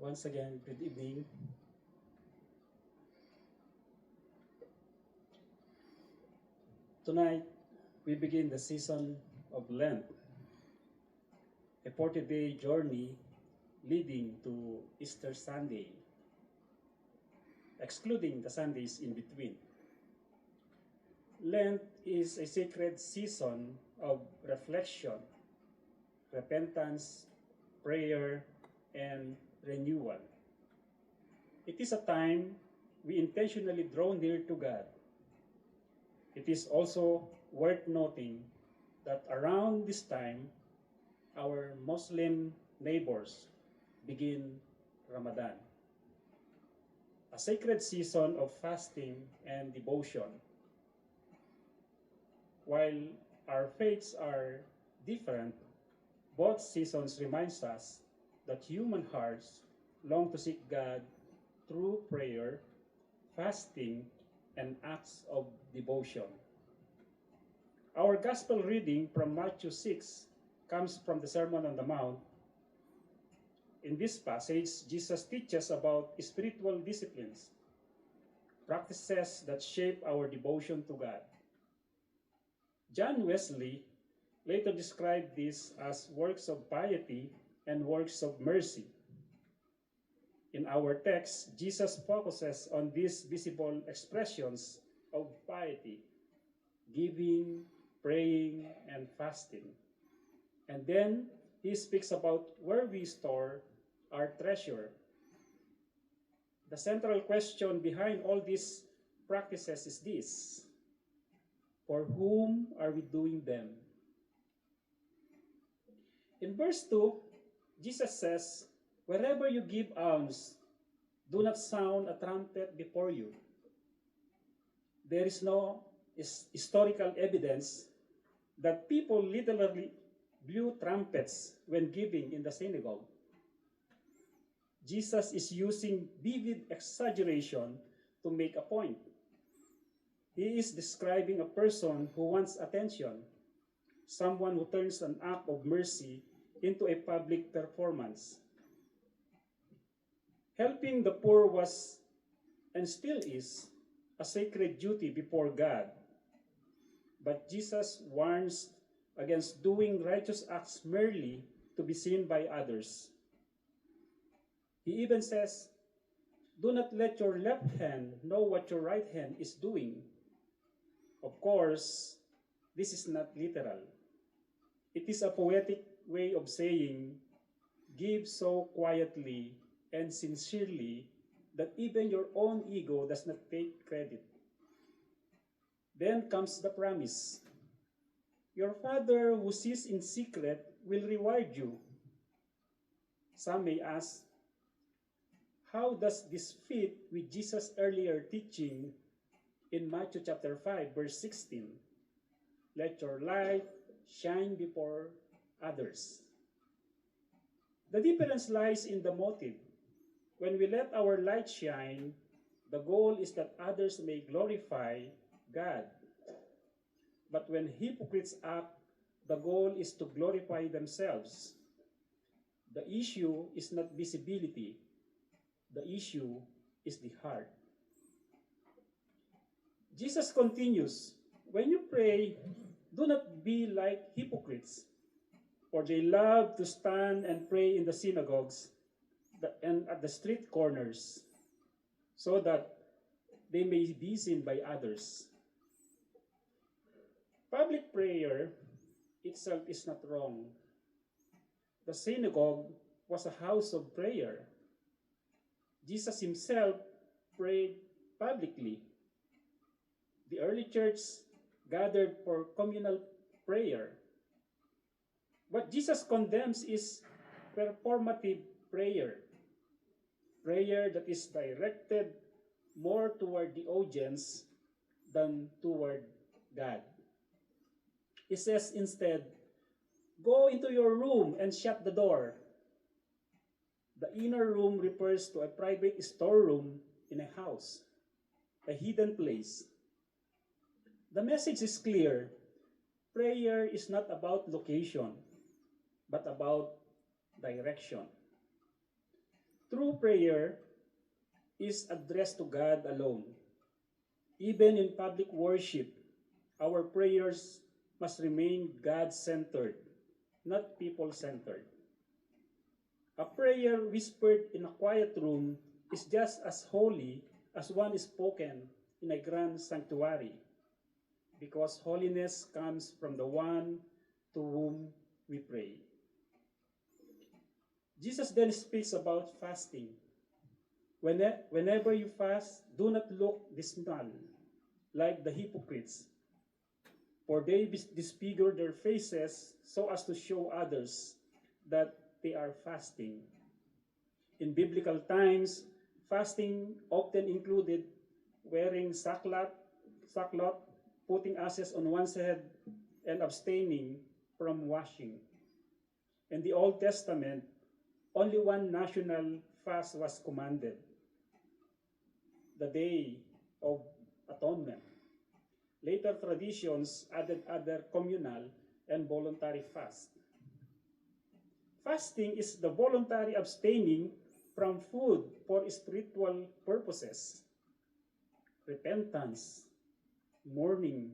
Once again, good evening. Tonight, we begin the season of Lent, a 40-day journey leading to Easter Sunday, excluding the Sundays in between. Lent is a sacred season of reflection, repentance, prayer, and renewal. It is a time we intentionally draw near to God. It is also worth noting that around this time, our Muslim neighbors begin Ramadan, a sacred season of fasting and devotion. While our faiths are different, both seasons reminds us that human hearts long to seek God through prayer, fasting, and acts of devotion. Our gospel reading from Matthew 6 comes from the Sermon on the Mount. In this passage, Jesus teaches about spiritual disciplines, practices that shape our devotion to God. John Wesley later described this as works of piety and works of mercy. In our text, Jesus focuses on these visible expressions of piety, giving, praying, and fasting. And then he speaks about where we store our treasure. The central question behind all these practices is this: for whom are we doing them? In verse 2, Jesus says, "Wherever you give alms, do not sound a trumpet before you." There is no historical evidence that people literally blew trumpets when giving in the synagogue. Jesus is using vivid exaggeration to make a point. He is describing a person who wants attention, someone who turns an act of mercy into a public performance. Helping the poor was, and still is, a sacred duty before God. But Jesus warns against doing righteous acts merely to be seen by others. He even says, "Do not let your left hand know what your right hand is doing." Of course, this is not literal. It is a poetic way of saying, give so quietly and sincerely that even your own ego does not take credit. Then comes the promise. Your Father who sees in secret will reward you. Some may ask, how does this fit with Jesus' earlier teaching in Matthew chapter 5, verse 16? Let your light shine before others. The difference lies in the motive. When we let our light shine, the goal is that others may glorify God. But when hypocrites act, the goal is to glorify themselves. The issue is not visibility. The issue is the heart. Jesus continues, when you pray, do not be like hypocrites, for they love to stand and pray in the synagogues and at the street corners, so that they may be seen by others. Public prayer itself is not wrong. The synagogue was a house of prayer. Jesus himself prayed publicly. The early church gathered for communal prayer. What Jesus condemns is performative prayer, prayer that is directed more toward the audience than toward God. He says instead, go into your room and shut the door. The inner room refers to a private storeroom in a house, a hidden place. The message is clear. Prayer is not about location, but about direction. True prayer is addressed to God alone. Even in public worship, our prayers must remain God-centered, not people-centered. A prayer whispered in a quiet room is just as holy as one spoken in a grand sanctuary, because holiness comes from the one to whom we pray. Jesus then speaks about fasting. Whenever you fast, do not look dismal like the hypocrites, for they disfigure their faces so as to show others that they are fasting. In biblical times, fasting often included wearing sackcloth, putting ashes on one's head, and abstaining from washing. In the Old Testament, only one national fast was commanded, the Day of Atonement. Later traditions added other communal and voluntary fasts. Fasting is the voluntary abstaining from food for spiritual purposes, repentance, mourning,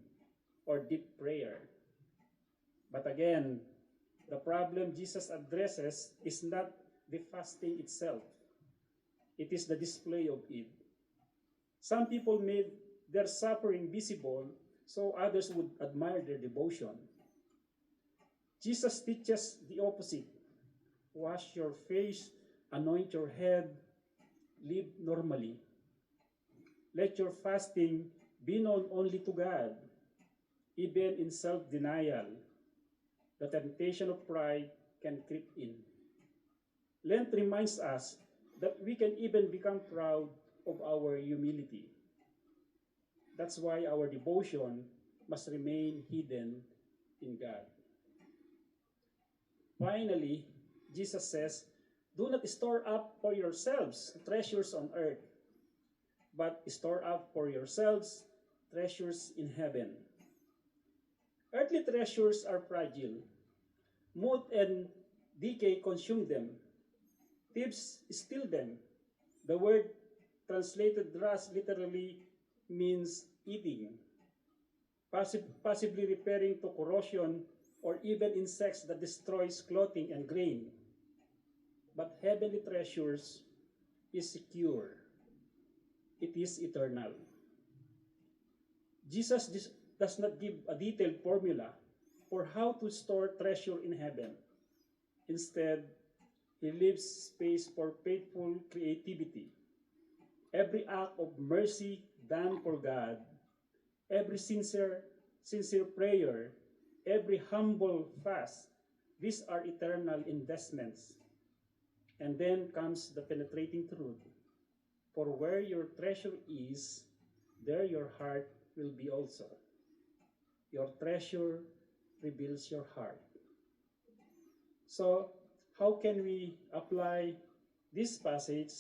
or deep prayer. But again, the problem Jesus addresses is not the fasting itself, it is the display of it. Some people made their suffering visible so others would admire their devotion. Jesus teaches the opposite. Wash your face, anoint your head, live normally. Let your fasting be known only to God, even in self-denial. The temptation of pride can creep in. Lent reminds us that we can even become proud of our humility. That's why our devotion must remain hidden in God. Finally, Jesus says, do not store up for yourselves treasures on earth, but store up for yourselves treasures in heaven. Earthly treasures are fragile. Moth and decay consume them. Thieves steal them. The word translated rust literally means eating, possibly referring to corrosion or even insects that destroys clothing and grain. But heavenly treasures is secure. It is eternal. Jesus does not give a detailed formula for how to store treasure in heaven. Instead, he leaves space for faithful creativity. Every act of mercy done for God, every sincere prayer, every humble fast, these are eternal investments. And then comes the penetrating truth. For where your treasure is, there your heart will be also. Your treasure reveals your heart. So, how can we apply this passage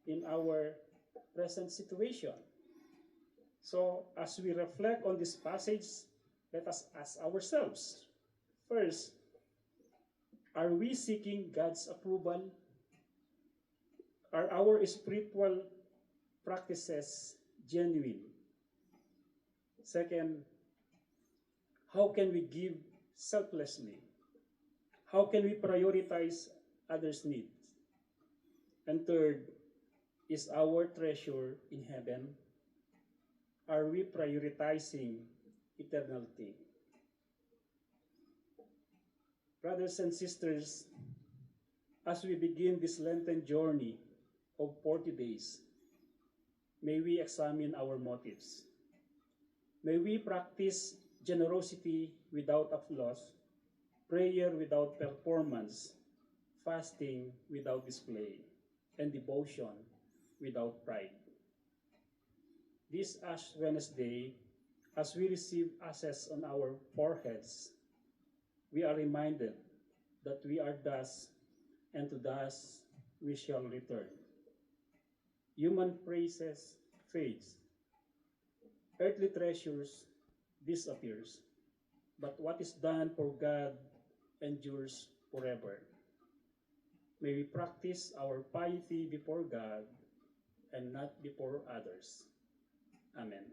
in our present situation? So, as we reflect on this passage, let us ask ourselves, first, are we seeking God's approval? Are our spiritual practices genuine? Second, how can we give selflessly? How can we prioritize others' needs? And third, is our treasure in heaven? Are we prioritizing eternal things? Brothers and sisters, as we begin this Lenten journey of 40 days, may we examine our motives. May we practice generosity without applause, prayer without performance, fasting without display, and devotion without pride. This Ash Wednesday, as we receive ashes on our foreheads, we are reminded that we are dust, and to dust we shall return. Human praises fades, earthly treasures disappears, but what is done for God endures forever. May we practice our piety before God and not before others. Amen.